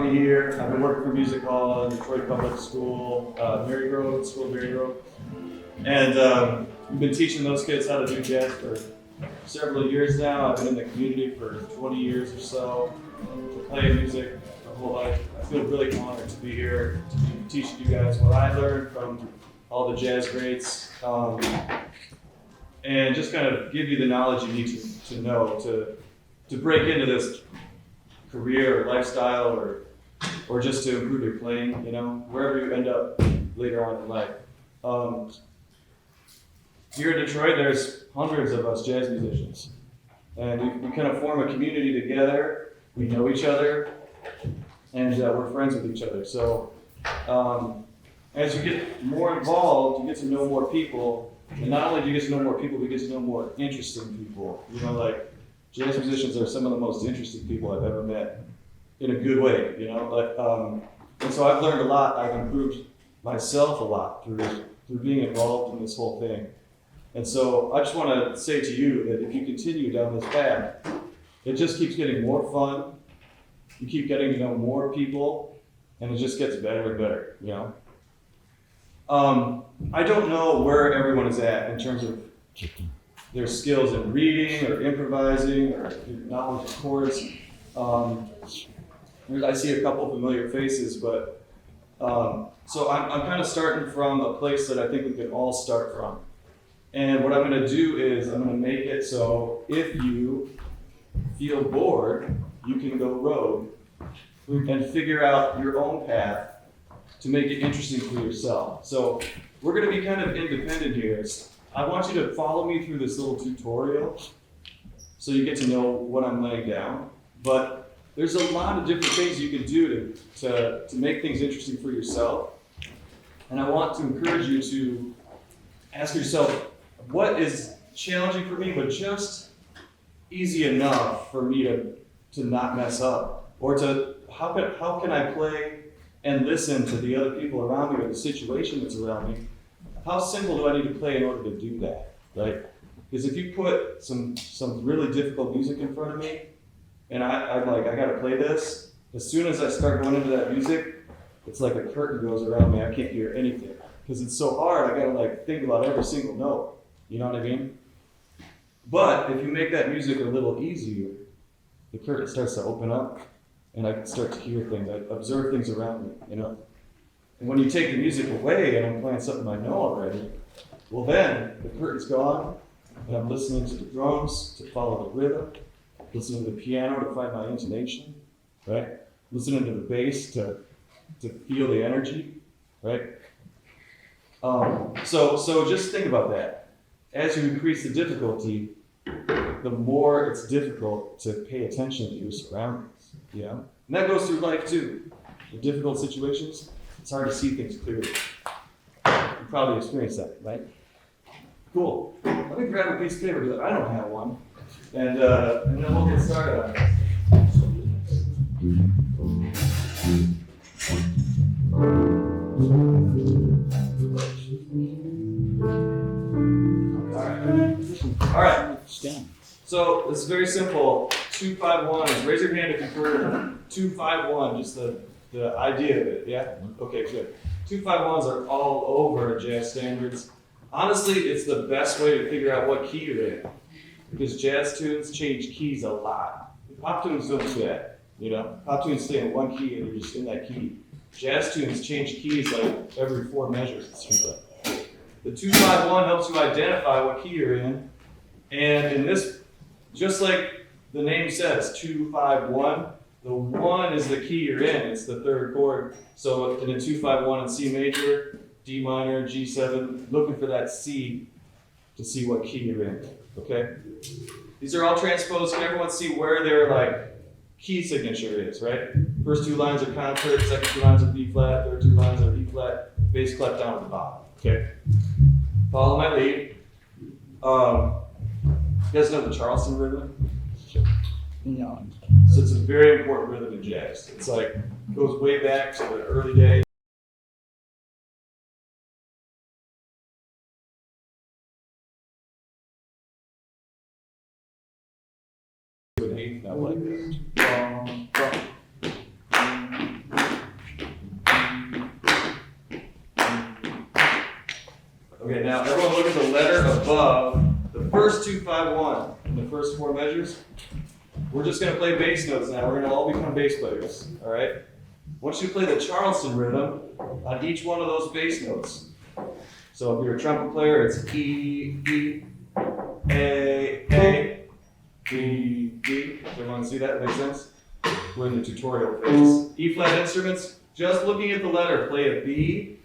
brought me here. I've been working for Music Hall in Detroit Public School, Marygrove, School of Marygrove. And we've been teaching those kids how to do jazz for several years now. I've been in the community for 20 years or so, to play music my whole life. I feel really honored to be here, to be teaching you guys what I learned from all the jazz greats, and just kind of give you the knowledge you need to know to break into this career or lifestyle or just to improve your playing, you know, wherever you end up later on in life. Here in Detroit, there's hundreds of us jazz musicians, and we kind of form a community together. We know each other, and we're friends with each other. So as you get more involved, you get to know more people, and not only do you get to know more people, but you get to know more interesting people. You know, like jazz musicians are some of the most interesting people I've ever met, in a good way. You know, and so I've learned a lot. I've improved myself a lot through being involved in this whole thing. And so I just want to say to you that if you continue down this path, it just keeps getting more fun. You keep getting to know more people, and it just gets better and better, you know? I don't know where everyone is at in terms of their skills in reading or improvising or knowledge of chords. I see a couple familiar faces, but so I'm kind of starting from a place that I think we can all start from. And what I'm going to do is I'm going to make it so if you feel bored, you can go rogue and figure out your own path to make it interesting for yourself. So we're going to be kind of independent here. I want you to follow me through this little tutorial so you get to know what I'm laying down. But there's a lot of different things you can do to make things interesting for yourself. And I want to encourage you to ask yourself, what is challenging for me, but just easy enough for me to not mess up? Or how can I play and listen to the other people around me or the situation that's around me? How simple do I need to play in order to do that, right? Because if you put some really difficult music in front of me, and I'm like, I gotta play this, as soon as I start going into that music, it's like a curtain goes around me. I can't hear anything. Because it's so hard, I gotta like think about every single note. You know what I mean? But if you make that music a little easier, the curtain starts to open up, and I can start to hear things. I observe things around me, you know? And when you take the music away and I'm playing something I know already, well then, the curtain's gone, and I'm listening to the drums to follow the rhythm, listening to the piano to find my intonation, right? Listening to the bass to feel the energy, right? So just think about that. As you increase the difficulty, the more it's difficult to pay attention to your surroundings, you know? And that goes through life too. In difficult situations, it's hard to see things clearly. You probably experienced that, right? Cool. Let me grab a piece of paper because I don't have one. And then we'll get started on this. All right. So this is very simple. 2-5-1 is raise your hand if you've heard 2-5-1, just the idea of it. Yeah? Okay, good. 2-5-1s are all over jazz standards. Honestly, it's the best way to figure out what key you're in. Because jazz tunes change keys a lot. Pop tunes don't do that. You know? Pop tunes stay in one key and you're just in that key. Jazz tunes change keys like every 4 measures, it seems like. The 2-5-1 helps you identify what key you're in. And in this, just like the name says, 2-5-1, the 1 is the key you're in. It's the 3rd chord. So in a 2-5-1 in C major, D minor, G7, looking for that C to see what key you're in, okay? These are all transposed. Can everyone see where their like key signature is, right? First 2 lines are concert, second 2 lines are B flat, third 2 lines are E flat, bass clef down at the bottom, okay? Follow my lead. You guys know the Charleston rhythm? No. So it's a very important rhythm in jazz. It's like, goes way back to the early days. Not like this. Okay, now everyone look at the letter above the first 2-5-1 in the first 4 measures. We're just going to play bass notes now. We're going to all become bass players, all right? Once you play the Charleston rhythm on each one of those bass notes. So if you're a trumpet player, it's E, E, A, B, B. Does everyone see that? Makes sense? We're in the tutorial phase. E flat instruments, just looking at the letter, play a B,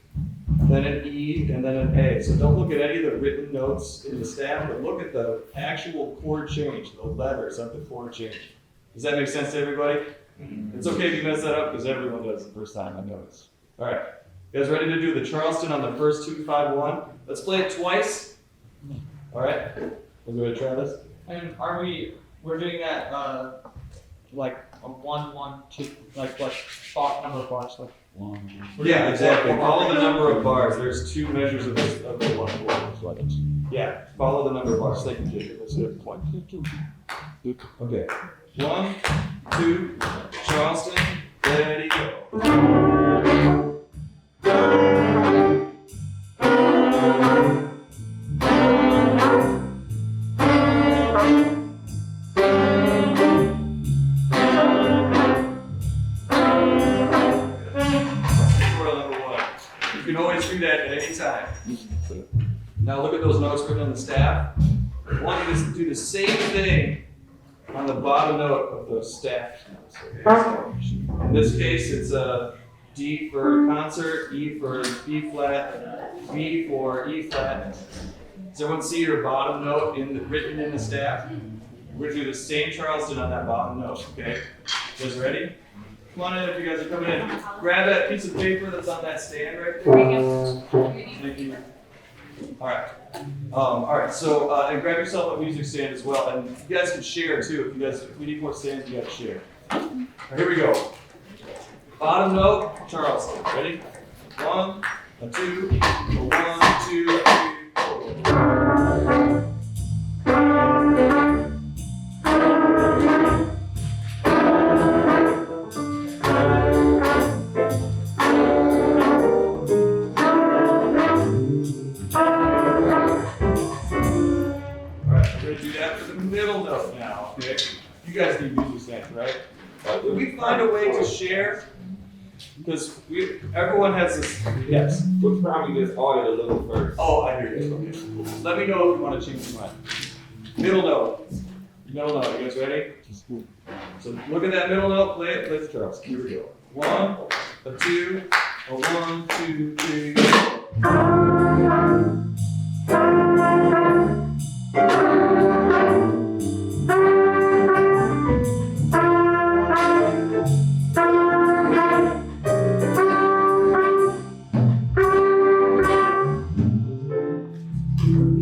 then an E, and then an A. So don't look at any of the written notes in the staff, but look at the actual chord change, the letters of the chord change. Does that make sense to everybody? It's okay if you mess that up, because everyone does the first time, I noticed. All right, you guys ready to do the Charleston on the first 2-5-1? Let's play it twice. All right, we're going to try this. And we're doing that, like a 1, 2, like spot number of bars, like 1. Yeah, exactly. Follow the number of bars. There's 2 measures of the 1 chord. Yeah, follow the number of bars. Thank you, Jacob. Let's do it. 1, 2. Okay. 1, 2, Charleston, ready, go. You can always do that at any time. Now look at those notes written on the staff. I want you to do the same thing on the bottom note of those staff notes. Okay? So in this case, it's a D for concert, E for B flat, B for E flat. Does everyone see your bottom note written in the staff? We're going to do the same Charleston on that bottom note, okay? You guys ready? Come on in if you guys are coming in. Grab that piece of paper that's on that stand right there. Thank you. All right, so, and grab yourself a music stand as well, and you guys can share too. If we need more stands, you gotta share. All right, here we go. Bottom note, Charleston. Ready? 1, 2, 1, 2, 3, 4. You guys need music stands, right? Did we find a way to share? Because everyone has this. Yes. We'll probably just audit a little first. Oh, I hear you. Okay. Let me know if you want to change your mind. Middle note. Middle note. You guys ready? So look at that middle note. Play it. Play the Charleston. Here we go. 1, 2, 1, 2, 3.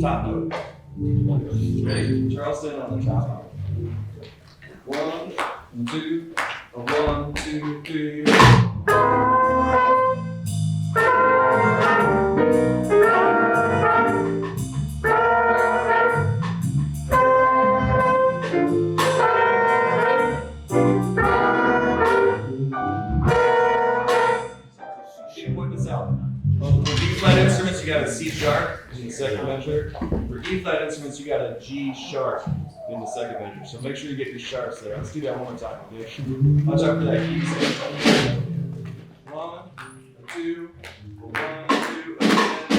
Top note. Ready? Charleston on the top note. 1, 2, 1, 2, 3. Point this out. For B flat instruments, you got a C sharp in the second measure. For E flat instruments, you got a G sharp in the second measure. So make sure you get your sharps there. Let's do that one more time. Watch out for that key. 1, 2, 1, 2, again.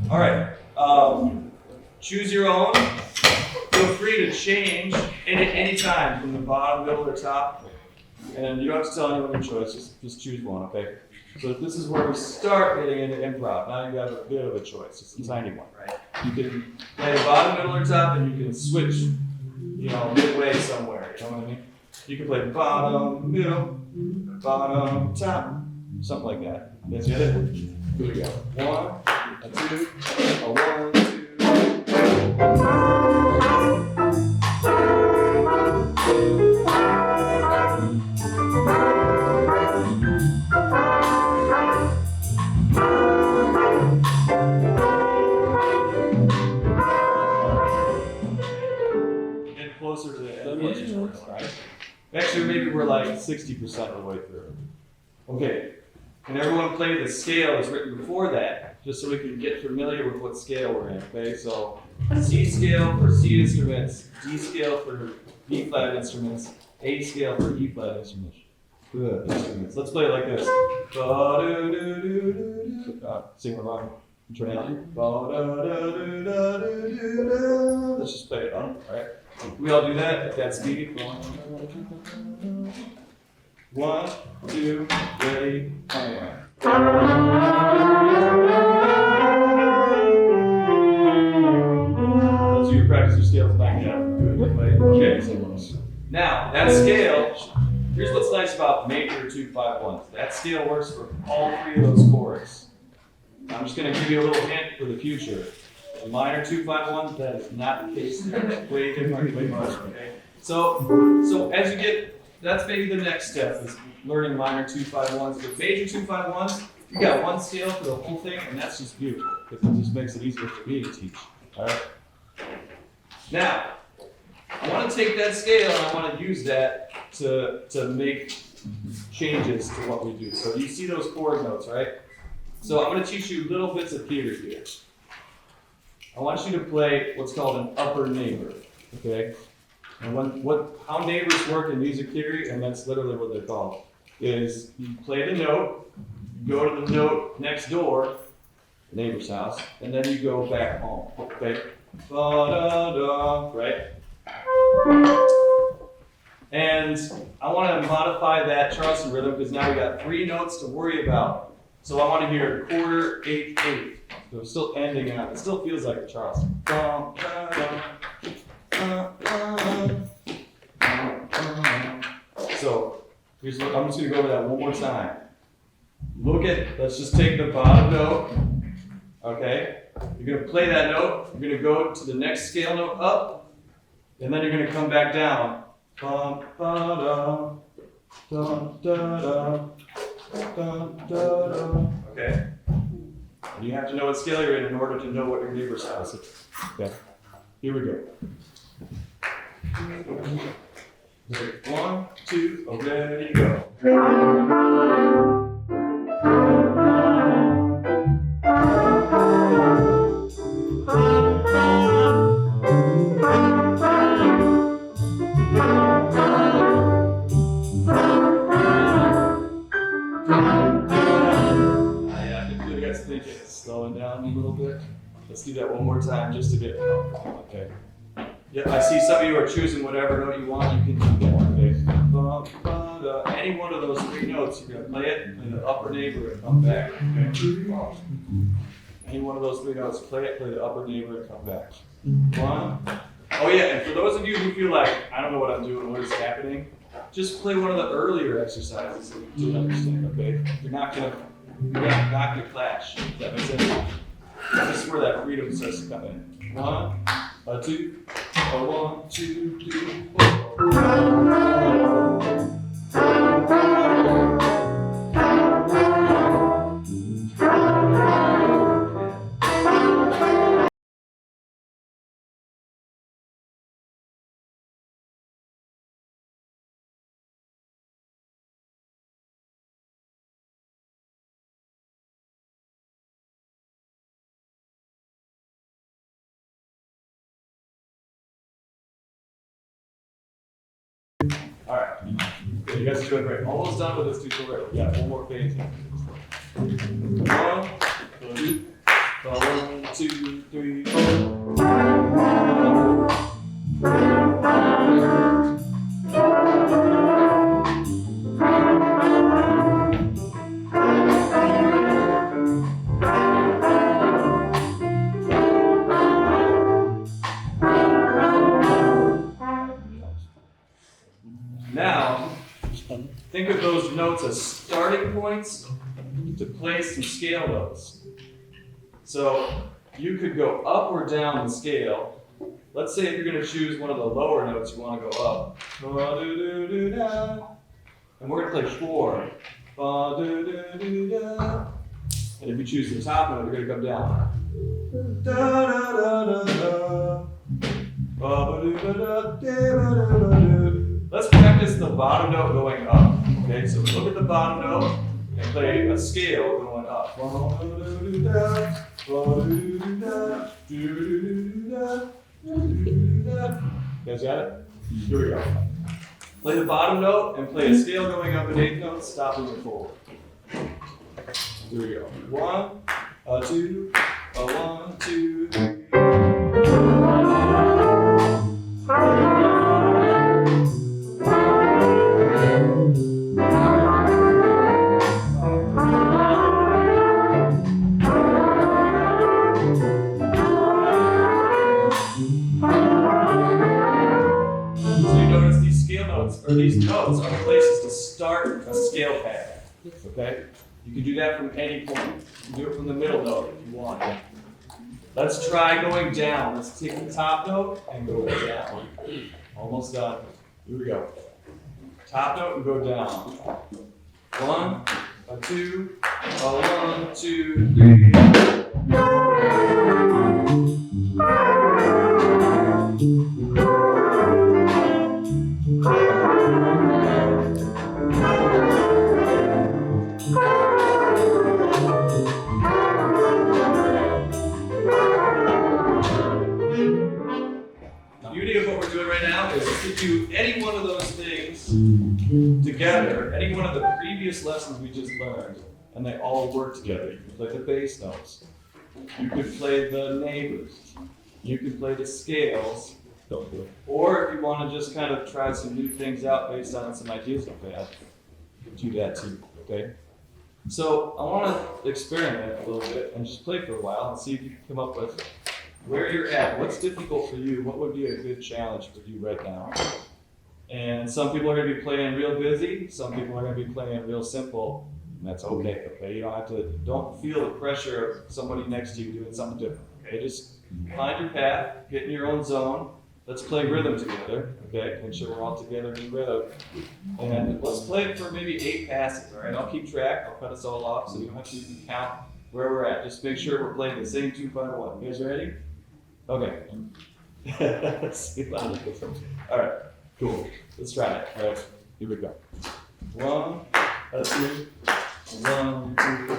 All right, choose your own. Feel free to change any time from the bottom, middle, or top. And you don't have to tell anyone your choice, just choose one, okay? So this is where we start getting into improv. Now you have a bit of a choice, just a tiny one, right? You can play the bottom, middle, or top, and you can switch, midway somewhere, you know what I mean? You can play bottom, middle, bottom, top, something like that. You guys get it? Here we go. 1, 2, 1, 2. 60% of the way through. Okay, can everyone play the scale that's written before that, just so we can get familiar with what scale we're in, okay? So C scale for C instruments, D scale for B flat instruments, A scale for E flat instruments. Good instruments. Let's play it like this. Sing along. Try it. Let's just play it on, alright? We all do that at that speed. 1, 2, ready, fire. Let's do your practice your scales back down. Okay. Now, that scale, here's what's nice about major 2-5-1s. That scale works for all 3 of those chords. I'm just going to give you a little hint for the future. A minor 2-5-1, that is not the case there. It's way different, way much, okay? So as you get, that's maybe the next step, is learning minor 2-5-1s. With major 2-5-1s, you got one scale for the whole thing, and that's just beautiful, because it just makes it easier for me to teach, all right? Now, I want to take that scale and I want to use that to make changes to what we do. So you see those chord notes, right? So I'm going to teach you little bits of theory here. I want you to play what's called an upper neighbor, okay? And how neighbors work in music theory, and that's literally what they're called, is you play the note, you go to the note next door, the neighbor's house, and then you go back home, okay? Da-da-da, right? And I want to modify that Charleston rhythm because now we got 3 notes to worry about. So I want to hear quarter, 8, 8. So it's still ending out. It still feels like a Charleston. So here's what, I'm just going to go over that one more time. Let's just take the bottom note. Okay? You're going to play that note. You're going to go to the next scale note up. And then you're going to come back down. Okay? And you have to know what scale you're in order to know what your neighbor's house is. Okay? Here we go. 1, 2, ready, go. Slowing down a little bit. Let's do that one more time just to get comfortable. Okay. Yeah, I see some of you are choosing whatever note you want. You can do that. Okay. Any one of those 3 notes, you're gonna play it in the upper neighbor and come back. Okay. Any one of those 3 notes, play the upper neighbor and come back. 1. Oh yeah, and for those of you who feel like I don't know what I'm doing, what is happening, just play one of the earlier exercises that you do understand. Okay. You're not gonna clash. Does that make sense? This is where that freedom starts to come in. 1, 2, 1, 2, 3, All right. Okay, you guys are doing great. Almost done with this tutorial. Yeah, one more phase. 1, 2, 3, 4. Now, think of those notes as starting points to play some scale notes. So you could go up or down the scale. Let's say if you're going to choose one of the lower notes, you want to go up. And we're going to play 4. And if you choose the top note, you're going to come down. Let's practice the bottom note going up. Okay, so look at the bottom note and play a scale going up. You guys got it? Here we go. Play the bottom note and play a scale going up an eighth note, stopping it forward. Here we go. 1, 2, 1, 2, 3. Or these notes are places to start a scale pattern. Okay? You can do that from any point. You can do it from the middle note if you want. Let's try going down. Let's take the top note and go down. Almost done. Here we go. Top note and go down. 1, 2, 1, 2, 3. Do any one of those things together, any one of the previous lessons we just learned, and they all work together. You can play the bass notes, you can play the neighbors, you can play the scales, or if you want to just kind of try some new things out based on some ideas you've had, do that too, okay? So I want to experiment a little bit and just play for a while and see if you can come up with where you're at, what's difficult for you, what would be a good challenge for you right now. And some people are going to be playing real busy, some people are going to be playing real simple, and that's okay, okay? You don't feel the pressure of somebody next to you doing something different, okay? Just find your path, get in your own zone, let's play rhythm together, okay? Make sure we're all together in rhythm. And let's play it for maybe 8 passes, all right? I'll keep track, I'll cut us all off so you don't have to count where we're at. Just make sure we're playing the same 2 final 1. You guys ready? Okay. Let's see if I can get some. All right, cool. Let's try it. All right, here we go. 1, 2, 1, 2, 'cause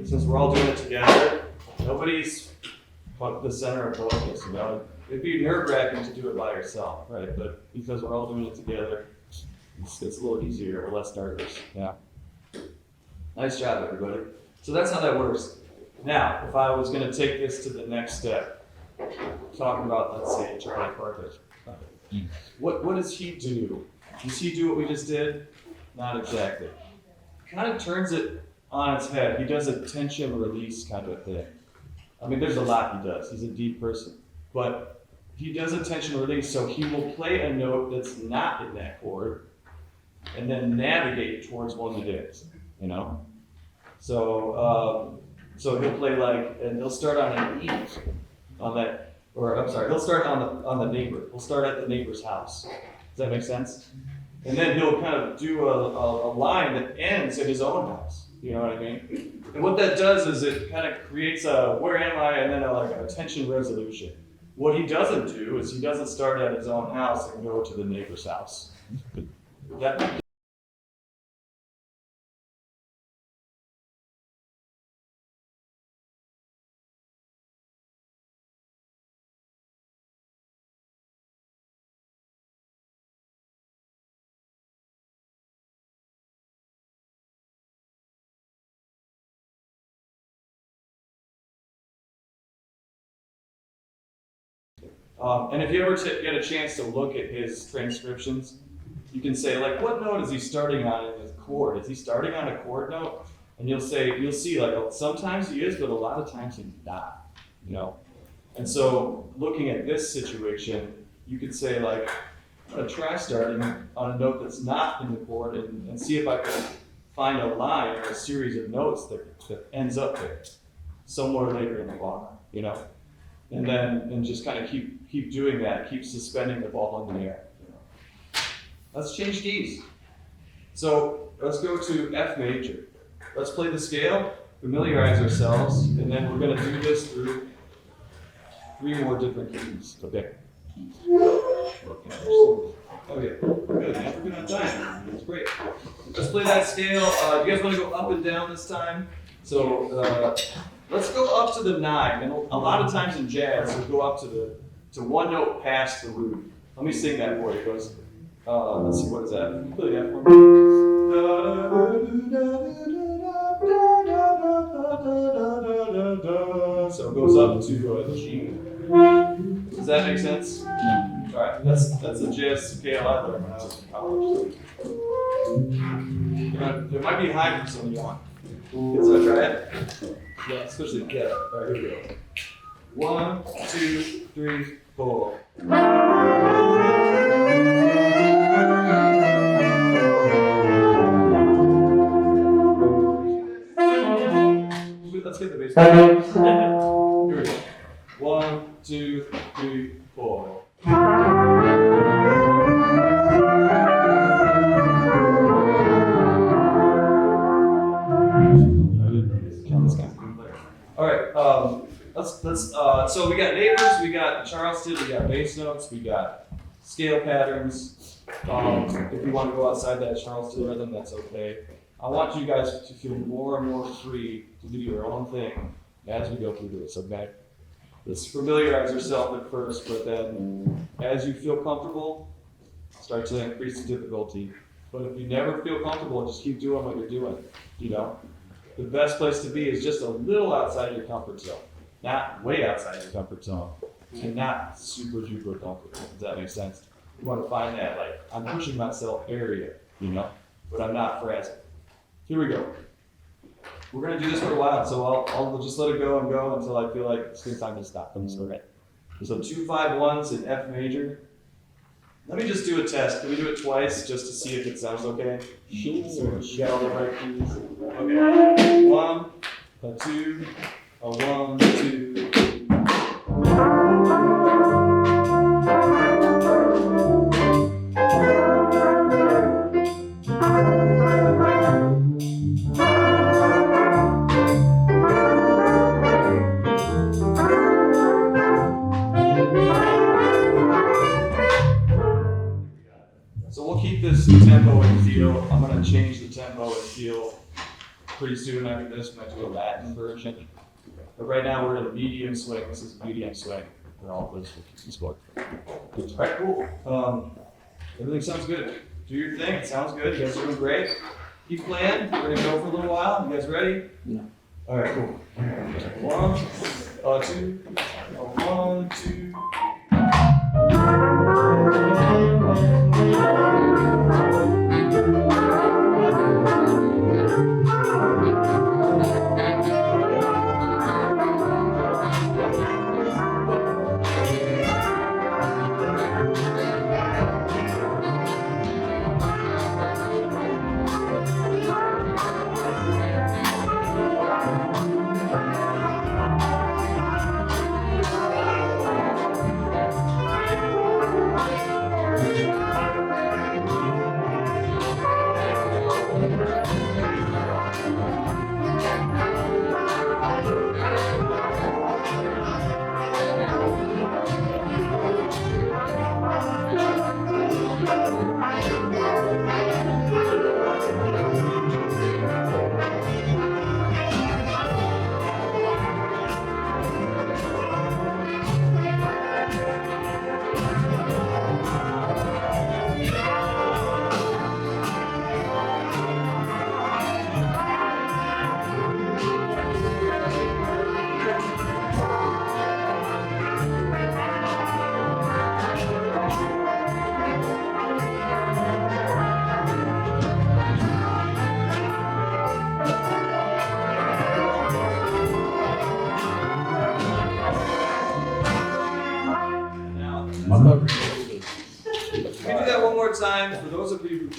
since we're all doing it together, nobody's the center of focus. You know, it'd be nerve-wracking to do it by yourself, right? But because we're all doing it together, it's a little easier. We're less nervous. Yeah. Nice job, everybody. So that's how that works. Now, if I was going to take this to the next step, talking about, let's say, Charlie Parker, what does he do? Does he do what we just did? Not exactly. Kind of turns it on its head. He does a tension release kind of thing. I mean, there's a lot he does. He's a deep person. But he does a tension release, so he will play a note that's not in that chord and then navigate towards one that is, you know? So he'll play and he'll start on an E on that, or I'm sorry, he'll start on the neighbor. He'll start at the neighbor's house. Does that make sense? And then he'll kind of do a line that ends at his own house. You know what I mean? And what that does is it kind of creates a where am I, and then a tension resolution. What he doesn't do is he doesn't start at his own house and go to the neighbor's house. That, and if you ever get a chance to look at his transcriptions, you can say, like, what note is he starting on in his chord? Is he starting on a chord note? And you'll see, like, sometimes he is, but a lot of times he's not, you know? And so, looking at this situation, you could say, like, I'm gonna try starting on a note that's not in the chord and see if I can find a line or a series of notes that ends up there, somewhere later in the bar, you know? And just kind of keep doing that, keep suspending the ball in the air. Let's change keys. So let's go to F major. Let's play the scale, familiarize ourselves, and then we're gonna do this through 3 more different keys. Okay. Oh yeah, good, man. We're good on time. That's great. Let's play that scale. You guys want to go up and down this time? So let's go up to the 9. And a lot of times in jazz, we go up to one note past the root. Let me sing that for you. It goes. Let's see, what is that? Can you play that for me? So it goes up to the G. Does that make sense? All right, that's a jazz scale I learned when I was in college. It might be high for some of y'all. Kids, I try it? Yeah, especially the kid. All right, here we go. 1, 2, 3, 4. Let's get the bass. Here we go. 1, 2, 3, 4. All right. Let's. So we got neighbors. We got Charleston. We got bass notes. We got scale patterns. If you want to go outside that Charleston rhythm, that's okay. I want you guys to feel more and more free to do your own thing as we go through this, okay? Let's familiarize yourself at first, but then as you feel comfortable, start to increase the difficulty. But if you never feel comfortable, just keep doing what you're doing, you know? The best place to be is just a little outside your comfort zone. Not way outside your comfort zone, and not super duper comfortable. Does that make sense? You want to find that, like, I'm pushing myself area, you know? But I'm not frazzled. Here we go. We're gonna do this for a while, so I'll just let it go until I feel like it's time to stop. Okay. So 2 5 1s in F major. Let me just do a test. Can we do it twice just to see if it sounds okay? Sure. You got all the right keys. Okay. 1, a 2, a 1, 2. Tempo and feel. I'm going to change the tempo and feel pretty soon after this when I do a Latin version. But right now we're in a medium swing. This is medium swing. We're all this score. All right, cool. Everything sounds good. Do your thing. It sounds good. You guys are doing great. Keep playing. We're going to go for a little while. You guys ready? Yeah. All right, cool. 1, 2, 1, 2.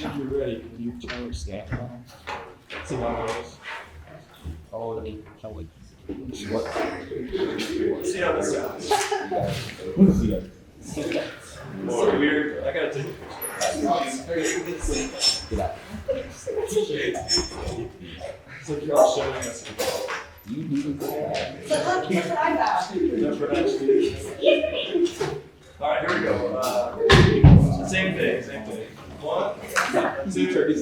if you're ready, can you turn your scale on? See how it goes. Oh, let me tell you. What? See how this sounds. More weird. I gotta take a picture. Get out. It's like you're all showing us. You need to go. So look, here's what I got. That's what actually. All right, here we go. Same thing, same thing. 1, 2, 3.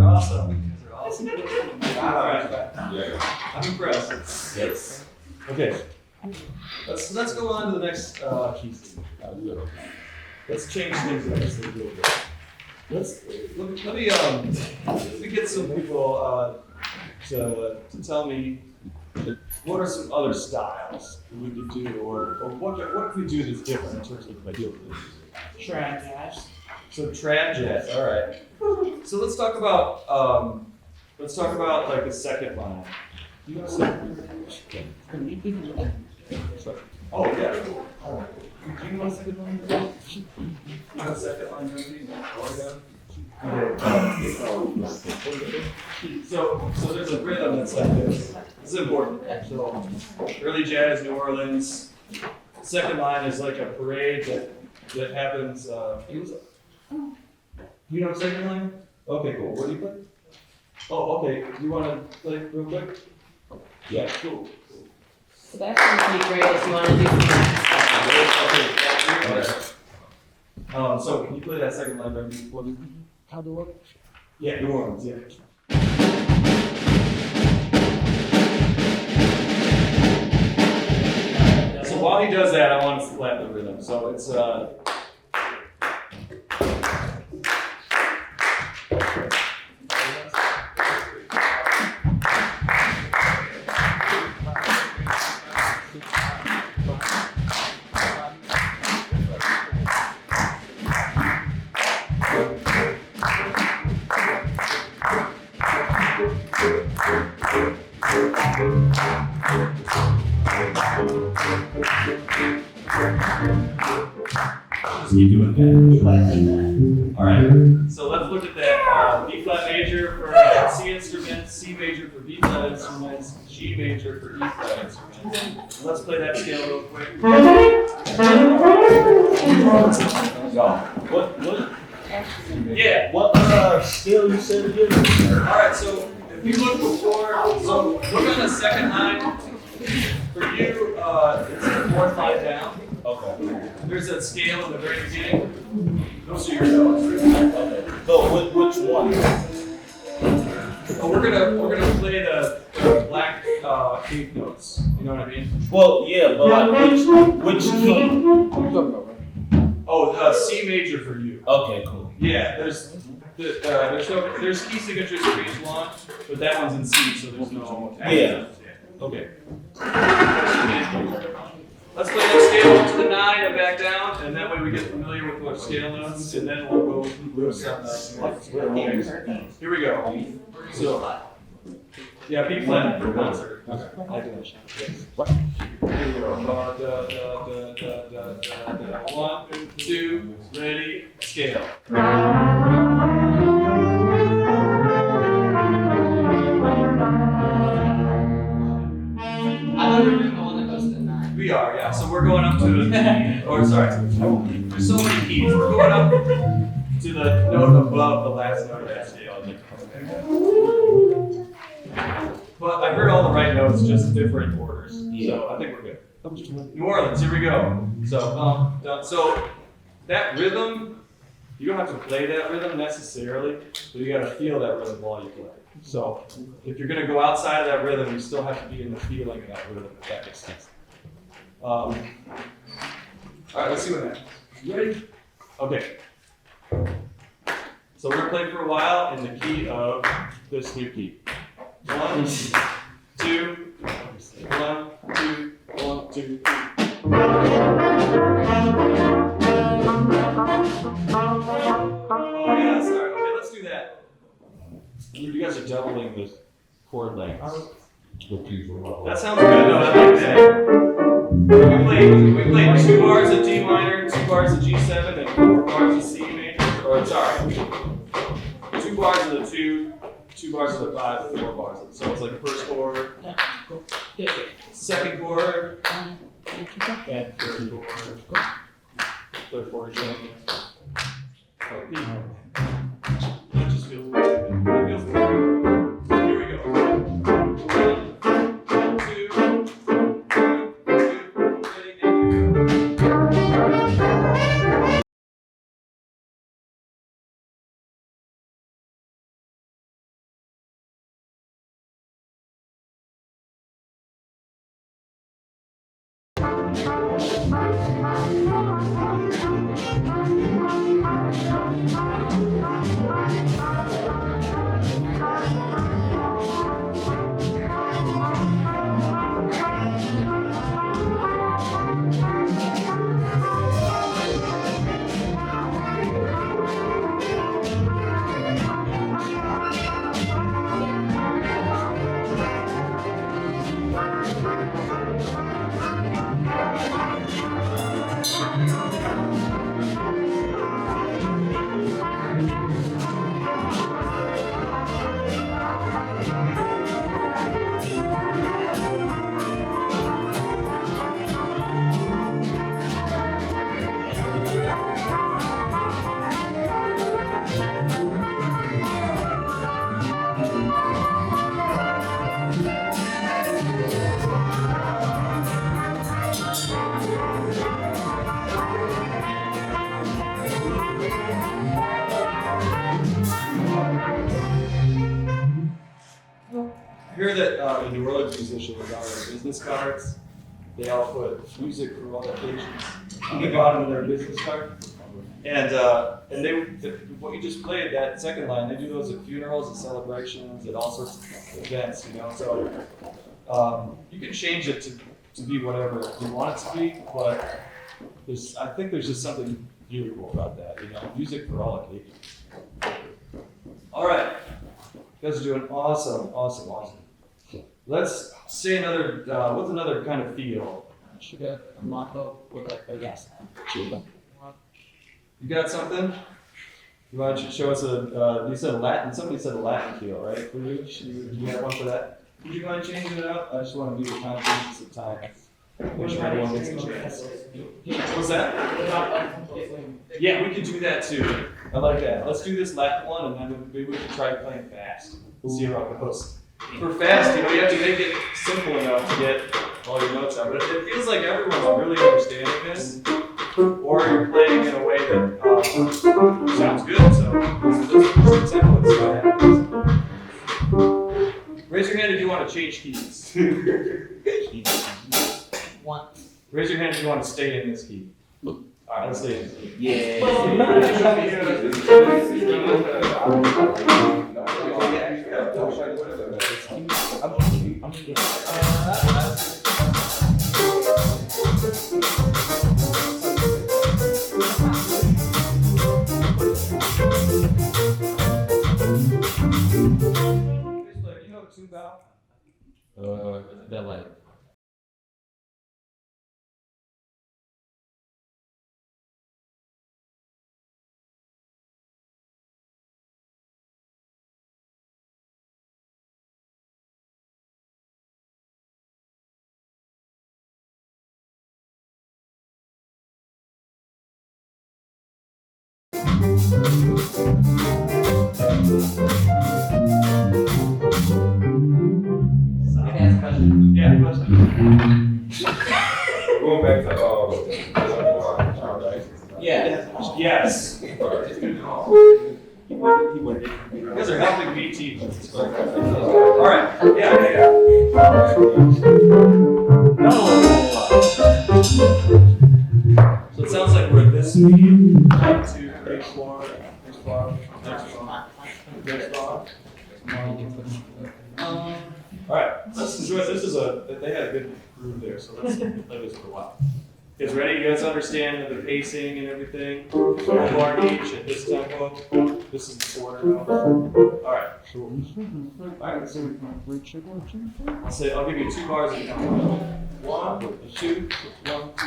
Awesome. All right. I'm impressed. Yes. Okay. Let's go on to the next key. Let's change things up just a little bit. Let me get some people to tell me what are some other styles we could do, or what if we do that's different in terms of the deal with this? Trad jazz. So trad jazz, all right. So let's talk about like the second line. Oh yeah. Do you want a second line? You want a second line? So there's a rhythm that's like this. This is important. So early jazz, New Orleans. Second line is like a parade that happens. You know second line? Okay, cool. What do you play? Oh, okay. Do you want to play real quick? Yeah, cool. So that's going to be great if you want to do some Okay. So can you play that second line by me? How do I? Yeah, New Orleans, yeah. So while he does that, I want to slap the rhythm. So it's just keep doing that. All right. So let's look at that. B flat major for C instruments, C major for B flat instruments, G major for E flat instruments. Let's play that scale real quick. What? Yeah. What scale you said again? All right. So if you look before, so look on the second line. For you, it's the fourth line down. Okay. There's a scale in the very beginning. Those are your notes. So which one? Oh, we're gonna play the black eighth notes. You know what I mean? Well, yeah, but like which key? Oh, C major for you. Okay, cool. Yeah, there's key signatures for each one, but that one's in C, so there's no. Yeah. Okay. Let's play that scale up to the 9 and back down, and that way we get familiar with what scale notes, and then we'll go through some. Here we go. So, yeah, B flat for concert. I do that. Here we go. 1, 2, ready, scale. I thought we were doing the one that goes to 9. We are, yeah. So we're going up to the key, or sorry, there's so many keys. We're going up to the note above the last note of that scale. But I heard all the right notes, just different orders. Yeah. So I think we're good. New Orleans, here we go. So that rhythm, you don't have to play that rhythm necessarily, but you gotta feel that rhythm while you play. So if you're gonna go outside of that rhythm, you still have to be in the feeling of that rhythm, if that makes sense. All right, let's see what happens. You ready? Okay. So we're gonna play for a while in the key of this new key. 1, 2, 1, 2, 1, 2, 3. Oh yeah, sorry. Okay, let's do that. You guys are doubling the chord length. That sounds good. No, I like that. We played 2 bars of D minor, 2 bars of G7, and 4 bars of C major. Or sorry, 2 bars of the 2, 2 bars of the 5, 4 bars of the. So it's like first chord, second chord, and third chord. Third chord again. That just feels good. It feels good. Here we go. 1, 2, 1, 2, ready, and go. I hear that the New Orleans musicians on their business cards, they all put music for all occasions on the bottom of their business card. And what you just played, that second line, they do those at funerals, at celebrations, at all sorts of events, you know. So you can change it to be whatever you want it to be, but I think there's just something really cool about that, you know, music for all occasions. All right, you guys are doing awesome. Let's say another, what's another kind of feel? Sugar, Marco, with like a yes. You got something? You want to show us you said Latin, somebody said a Latin feel, right? Do you have one for that? Would you mind changing it up? I just want to do the kind of things of time. Make sure everyone gets a chance. What's that? Yeah, we can do that too. I like that. Let's do this Latin one, and then maybe we can try playing fast. We'll see how it goes. For fast, you know, you have to make it simple enough to get all your notes out. But it feels like everyone's really understanding this, or you're playing in a way that sounds good. So let's example and see what happens. Raise your hand if you want to change keys. 1. Raise your hand if you want to stay in this key. All right, let's stay in this key. Yeah. That like. Yeah, but Going back to, Yeah. yes. You guys are helping me teach. All right. Yeah. No. So it sounds like we're at this speed. 1, 2, 3, 4. Next bar. Next bar. Next bar. All right. Let's enjoy. They had a good groove there, so let's play this for a while. You guys ready? You guys understand the pacing and everything? 1 bar each at this tempo. This is the quarter now. All right. I'll give you 2 bars at a time. 1, 2, 1, 2,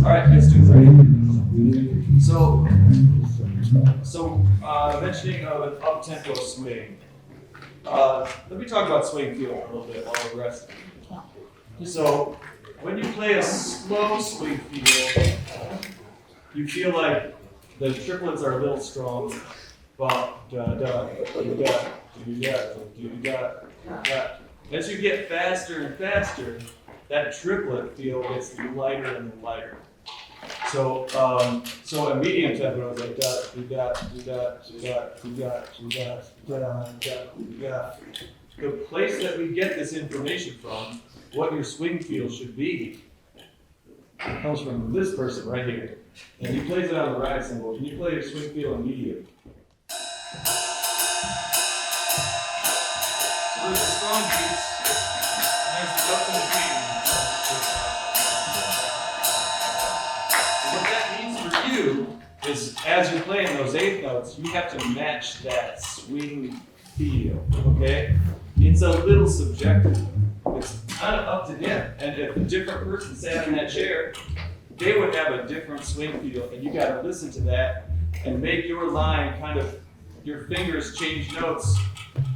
All right, let's do it. Mentioning of an up-tempo swing. Let me talk about swing feel a little bit while we're resting. So, when you play a slow swing feel, you feel like the triplets are a little strong. Ba, da, da, do, da, do, da, do, da, da. As you get faster and faster, that triplet feel gets lighter and lighter. So, a medium tempo is like da, do, da, do, da, do, da, do, da, do, da, da, da, do, da. The place that we get this information from, what your swing feel should be, comes from this person right here. And he plays it on the ride cymbal. Can you play your swing feel in medium? So there's the strong beats, and there's the ups and the beats. What that means for you is, as you're playing those eighth notes, you have to match that swing feel, okay? It's a little subjective. It's kind of up to him. And if a different person sat in that chair, they would have a different swing feel, and you got to listen to that and make your line kind of, your fingers change notes,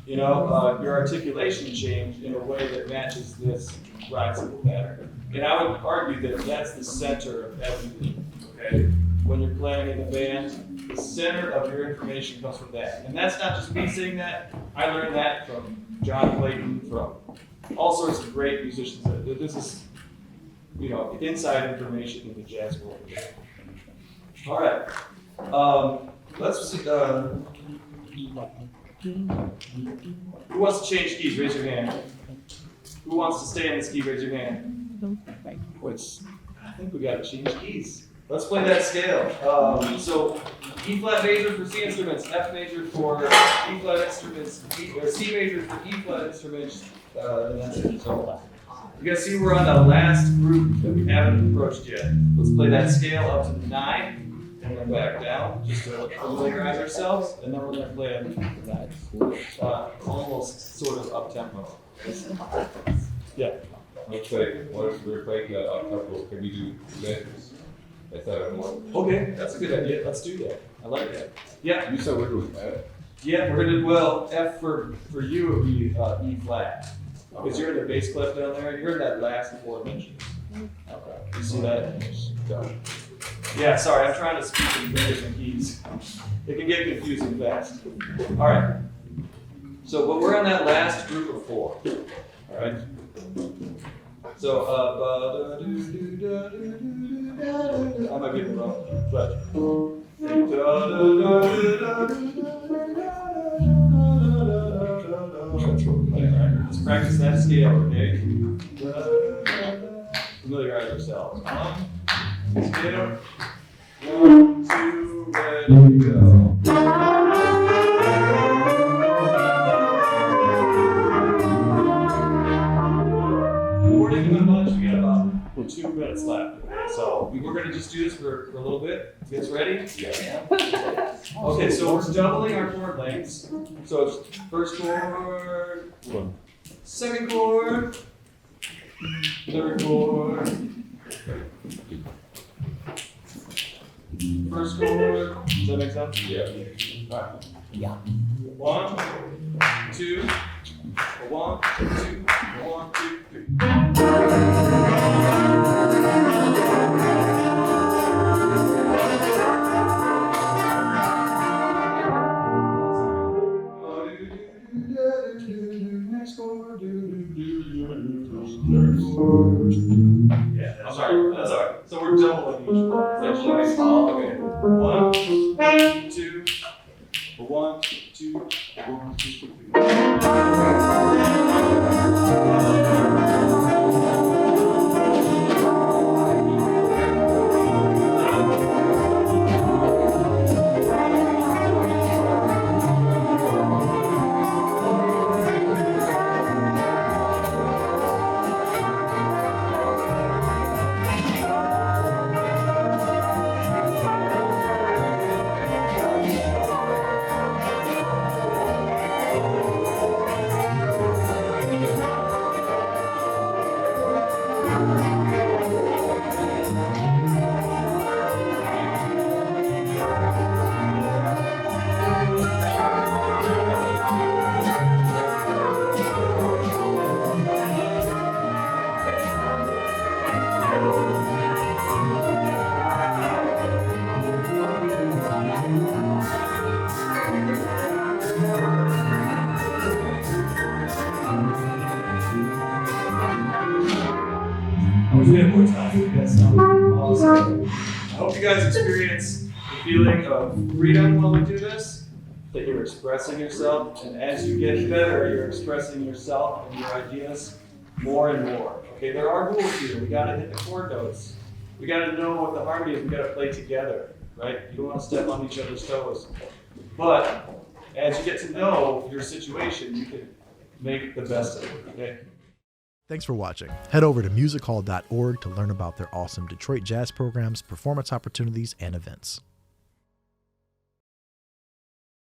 your articulation change in a way that matches this ride cymbal pattern. And I would argue that that's the center of everything, okay? When you're playing in the band, the center of your information comes from that. And that's not just me saying that. I learned that from John Clayton, from all sorts of great musicians. This is, inside information in the jazz world. All right. Let's see. Who wants to change keys? Raise your hand. Who wants to stay in this key? Raise your hand. I think we got to change keys. Let's play that scale. So E flat major for C instruments, F major for E flat instruments, or C major for E flat instruments. And that's it. So you guys see we're on the last group that we haven't approached yet. Let's play that scale up to the 9. and then back down, just to familiarize ourselves, and then we're gonna play almost sort of up tempo. Yeah. Let's say, what if we're playing up tempo? Can we do measures instead of one? Okay, that's a good idea. Let's do that. I like that. Yeah. You said we're doing that. Yeah, we're gonna, well, F for you would be E flat. Because you're in the bass clef down there, you're in that last 4 mentions. Okay. You see that? Yeah, sorry, I'm trying to speak in different keys. It can get confusing fast. All right. So, but we're in that last group of 4. All right. So, I might be in the wrong, but. Let's practice that scale, okay? Familiarize ourselves. Scale. 1, 2, ready, go. We're taking a bunch, we got about 2 minutes left. So we're going to just do this for a little bit. You guys ready? Yeah. Okay, so we're doubling our chord lengths. So it's first chord, second chord, third chord, first chord. Does that make sense? Yeah. All right. Yeah. 1, 2, 1, 2, 1, 2, 3. Yeah, that's all right. That's all right. So we're doubling each one. That's nice. Okay. 1, 2, 1, 2, 1, 2, 3. I wish we had more time. You guys sound awesome. I hope you guys experience the feeling of freedom while we do this, that you're expressing yourself, and as you get better, you're expressing yourself and your ideas more and more. Okay, there are rules here. We gotta hit the chord notes. We gotta know what the harmony is. We gotta play together, right? You don't want to step on each other's toes. But as you get to know your situation, you can make the best of it, okay? Thanks for watching. Head over to musichall.org to learn about their awesome Detroit jazz programs, performance opportunities, and events.